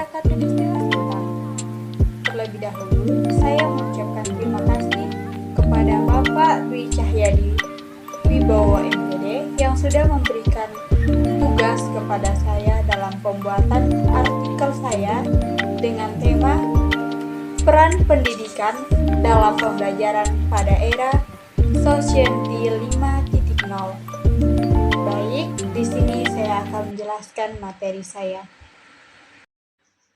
masyarakat dan istilah kita. Terlebih dahulu, saya mengucapkan terima kasih kepada Bapak Dwi Cahyadi Wibowo MPD yang sudah memberikan tugas kepada saya dalam pembuatan artikel saya dengan tema Peran Pendidikan dalam Pembelajaran pada Era Society 5.0. Baik, di sini saya akan menjelaskan materi saya.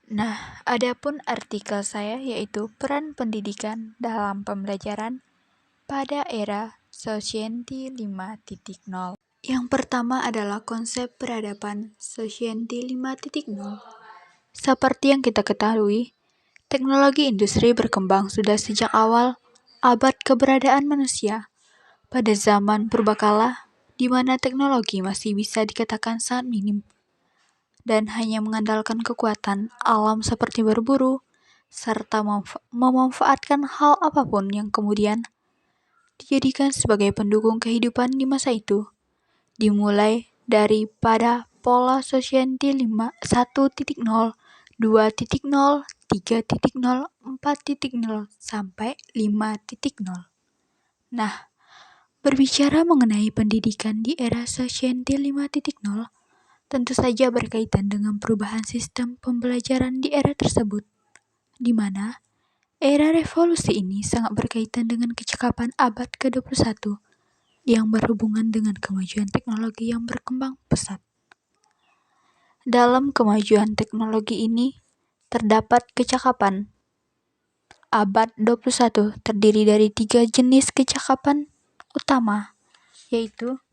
Nah, adapun artikel saya yaitu peran pendidikan dalam pembelajaran pada era Society 5.0. Yang pertama adalah konsep peradaban Society 5.0. Seperti yang kita ketahui, teknologi industri berkembang sudah sejak awal abad keberadaan manusia. Pada zaman purbakala, di mana teknologi masih bisa dikatakan sangat minim, dan hanya mengandalkan kekuatan alam seperti berburu, serta memanfaatkan hal apapun yang kemudian dijadikan sebagai pendukung kehidupan di masa itu. Dimulai daripada pola Society 1.0, 2.0, 3.0, 4.0, sampai 5.0. Nah, berbicara mengenai pendidikan di era Society 5.0, tentu saja berkaitan dengan perubahan sistem pembelajaran di era tersebut, di mana era revolusi ini sangat berkaitan dengan kecakapan abad ke-21 yang berhubungan dengan kemajuan teknologi yang berkembang pesat. Dalam kemajuan teknologi ini, terdapat kecakapan. Abad 21 terdiri dari 3 jenis kecakapan utama, yaitu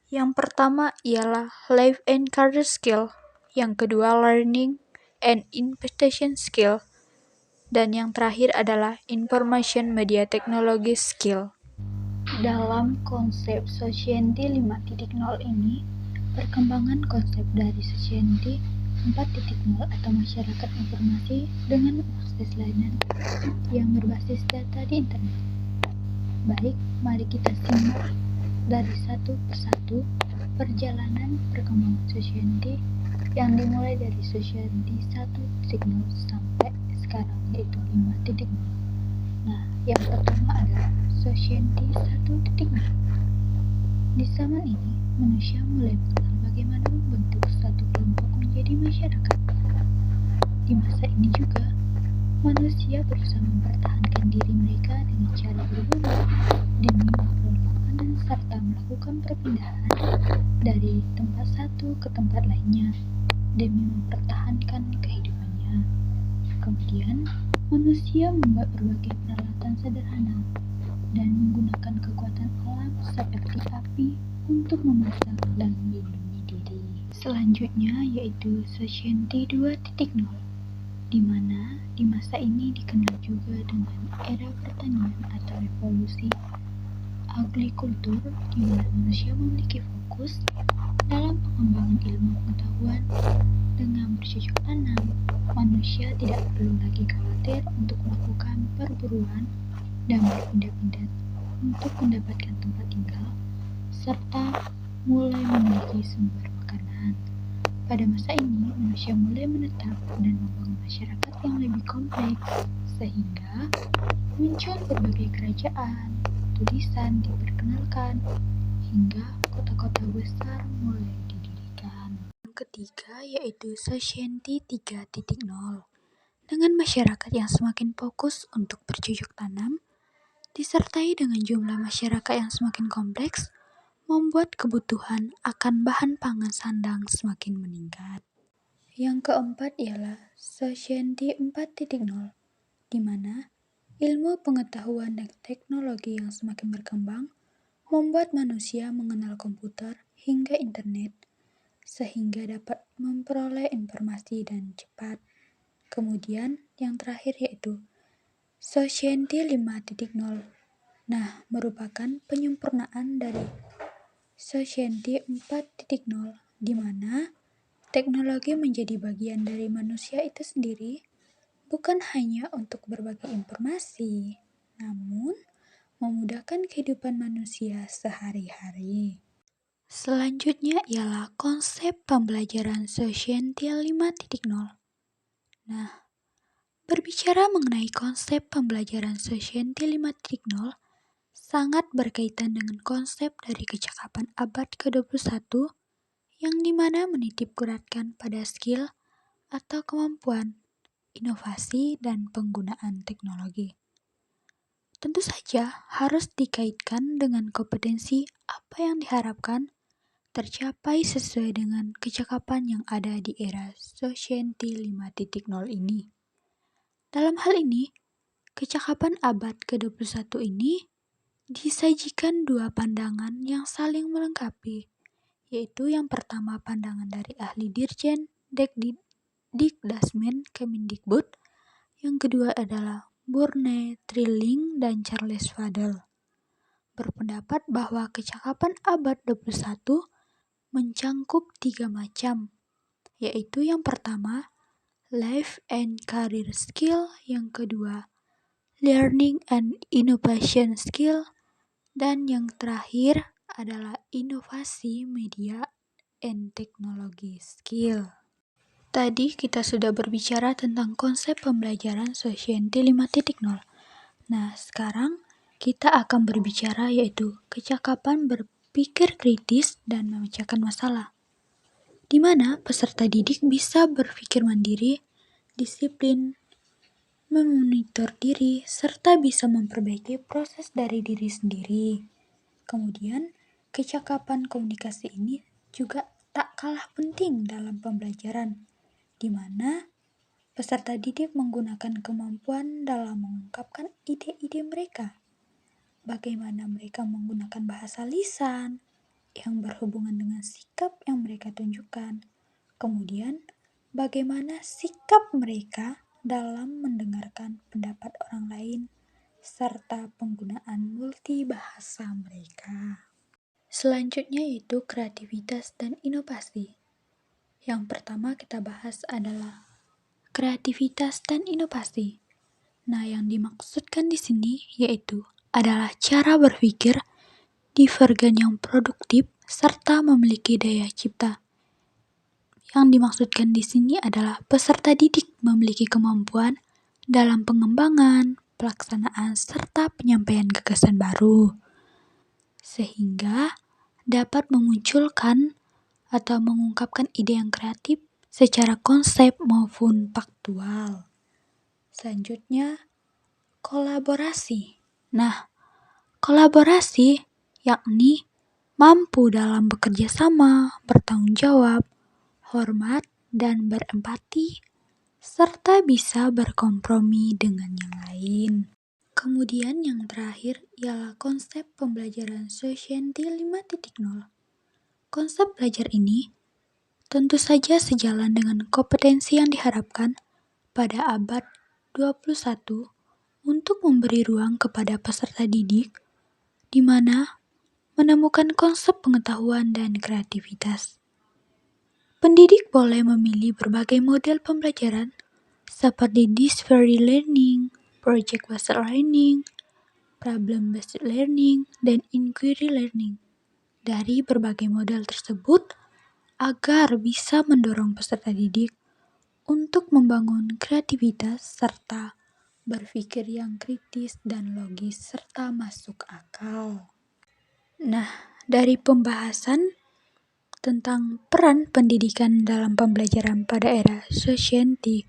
yang pertama ialah Life and Career Skill, yang kedua Learning and Investigation Skill, dan yang terakhir adalah Information Media Technology Skill. Dalam konsep Society 5.0 ini, perkembangan konsep dari Society 4.0 atau masyarakat informasi dengan akses layanan yang berbasis data di internet. Baik, mari kita simak dari satu persatu perjalanan perkembangan Society yang dimulai dari Society 1.0 sampai sekarang yaitu 5.0. Nah, yang pertama adalah Society 1.0. Di zaman ini, manusia mulai mengenal bagaimana membentuk suatu kelompok menjadi masyarakat. Di masa ini juga, manusia berusaha mempertahankan diri mereka dengan cara berburu demi memperoleh makanan serta melakukan perpindahan dari tempat satu ke tempat lainnya demi mempertahankan kehidupannya. Kemudian, manusia membuat berbagai peralatan sederhana dan menggunakan kekuatan alam seperti api untuk memasak dan melindungi diri. Selanjutnya yaitu Society 2.0, di mana di masa ini dikenal juga dengan era pertanian atau revolusi agrikultur, di mana manusia memiliki fokus dalam pengembangan ilmu pengetahuan. Dengan bercocok tanam, manusia tidak perlu lagi khawatir untuk melakukan perburuan dan berpindah-pindah untuk mendapatkan tempat tinggal, serta mulai memiliki sumber makanan. Pada masa ini, manusia mulai menetap dan membangun masyarakat yang lebih kompleks, sehingga muncul berbagai kerajaan, tulisan diperkenalkan, hingga kota-kota besar mulai didirikan. Yang ketiga yaitu Society 3.0. Dengan masyarakat yang semakin fokus untuk bercocok tanam, disertai dengan jumlah masyarakat yang semakin kompleks, membuat kebutuhan akan bahan pangan sandang semakin meningkat. Yang keempat ialah Society 4.0, di mana ilmu pengetahuan dan teknologi yang semakin berkembang membuat manusia mengenal komputer hingga internet, sehingga dapat memperoleh informasi dan cepat. Kemudian yang terakhir yaitu Society 5.0. Nah, merupakan penyempurnaan dari Society 4.0, di mana teknologi menjadi bagian dari manusia itu sendiri, bukan hanya untuk berbagi informasi, namun memudahkan kehidupan manusia sehari-hari. Selanjutnya ialah konsep pembelajaran Society 5.0. Nah, berbicara mengenai konsep pembelajaran Society 5.0 sangat berkaitan dengan konsep dari kecakapan abad ke-21 yang dimana menitip beratkan pada skill atau kemampuan, inovasi, dan penggunaan teknologi. Tentu saja harus dikaitkan dengan kompetensi apa yang diharapkan tercapai sesuai dengan kecakapan yang ada di era Society 5.0 ini. Dalam hal ini, kecakapan abad ke-21 ini disajikan dua pandangan yang saling melengkapi, yaitu yang pertama pandangan dari ahli Dirjen Dikdasmen Kemendikbud, yang kedua adalah Bourne Trilling dan Charles Fadel. Berpendapat bahwa kecakapan abad 21 mencangkup 3 macam, yaitu yang pertama, life and career skill, yang kedua, learning and innovation skill, dan yang terakhir adalah inovasi media and technology skill. Tadi kita sudah berbicara tentang konsep pembelajaran Society 5.0. Nah, sekarang kita akan berbicara yaitu kecakapan berpikir kritis dan memecahkan masalah, di mana peserta didik bisa berpikir mandiri, disiplin, memonitor diri, serta bisa memperbaiki proses dari diri sendiri. Kemudian, kecakapan komunikasi ini juga tak kalah penting dalam pembelajaran, di mana peserta didik menggunakan kemampuan dalam mengungkapkan ide-ide mereka. Bagaimana mereka menggunakan bahasa lisan yang berhubungan dengan sikap yang mereka tunjukkan. Kemudian, bagaimana sikap mereka dalam mendengarkan pendapat orang lain, serta penggunaan multibahasa mereka. Selanjutnya yaitu kreativitas dan inovasi. Yang pertama kita bahas adalah kreativitas dan inovasi. Nah, yang dimaksudkan di sini yaitu adalah cara berpikir divergen yang produktif serta memiliki daya cipta. Yang dimaksudkan di sini adalah peserta didik memiliki kemampuan dalam pengembangan, pelaksanaan, serta penyampaian gagasan baru, sehingga dapat memunculkan atau mengungkapkan ide yang kreatif secara konsep maupun faktual. Selanjutnya, kolaborasi. Nah, kolaborasi yakni mampu dalam bekerja sama, bertanggung jawab, hormat, dan berempati, serta bisa berkompromi dengan yang lain. Kemudian yang terakhir ialah konsep pembelajaran Society 5.0. Konsep belajar ini tentu saja sejalan dengan kompetensi yang diharapkan pada abad 21 untuk memberi ruang kepada peserta didik di mana menemukan konsep pengetahuan dan kreativitas. Pendidik boleh memilih berbagai model pembelajaran seperti discovery learning, project-based learning, problem-based learning, dan inquiry learning. Dari berbagai model tersebut agar bisa mendorong peserta didik untuk membangun kreativitas serta berpikir yang kritis dan logis serta masuk akal. Nah, dari pembahasan tentang peran pendidikan dalam pembelajaran pada era Society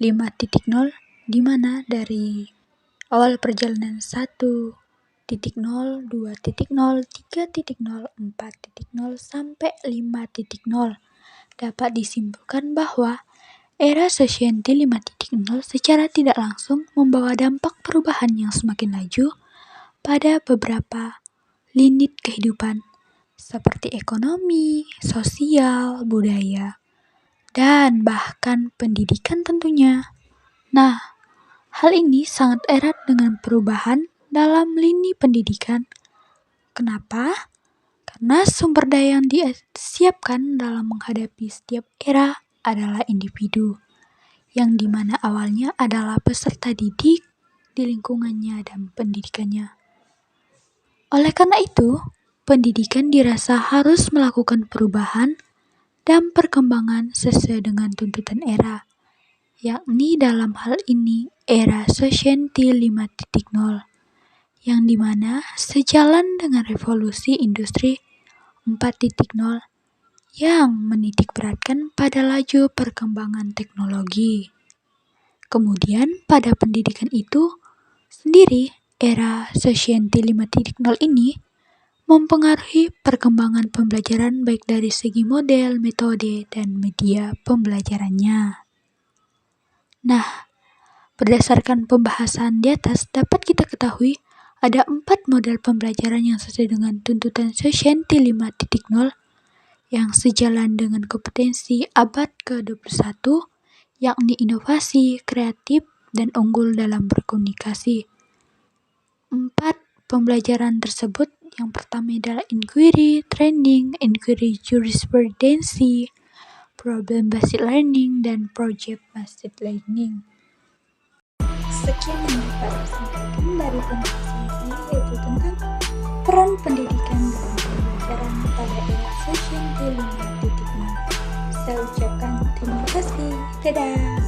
5.0, di mana dari awal perjalanan 1.0, 2.0, 3.0, 4.0, sampai 5.0, dapat disimpulkan bahwa era Society 5.0 secara tidak langsung membawa dampak perubahan yang semakin laju pada beberapa lini kehidupan seperti ekonomi, sosial, budaya, dan bahkan pendidikan tentunya. Nah, hal ini sangat erat dengan perubahan dalam lini pendidikan. Kenapa? Karena sumber daya yang disiapkan dalam menghadapi setiap era adalah individu, yang dimana awalnya adalah peserta didik di lingkungannya dan pendidikannya. Oleh karena itu, pendidikan dirasa harus melakukan perubahan dan perkembangan sesuai dengan tuntutan era, yakni dalam hal ini era Society 5.0, yang dimana sejalan dengan revolusi industri 4.0 yang menitik beratkan pada laju perkembangan teknologi. Kemudian pada pendidikan itu sendiri, era Society 5.0 ini mempengaruhi perkembangan pembelajaran baik dari segi model, metode, dan media pembelajarannya. Nah, berdasarkan pembahasan di atas dapat kita ketahui ada 4 model pembelajaran yang sesuai dengan tuntutan Society 5.0 yang sejalan dengan kompetensi abad ke-21, yakni inovasi, kreatif, dan unggul dalam berkomunikasi. 4 pembelajaran tersebut yang pertama adalah inquiry training, inquiry jurisprudency, problem based learning, dan project based learning. Sekian yang dapat disampaikan dari pembahasan saya, yaitu tentang peran pendidikan dalam pembelajaran pada era Society 5.0. Saya ucapkan terima kasih. Dadah.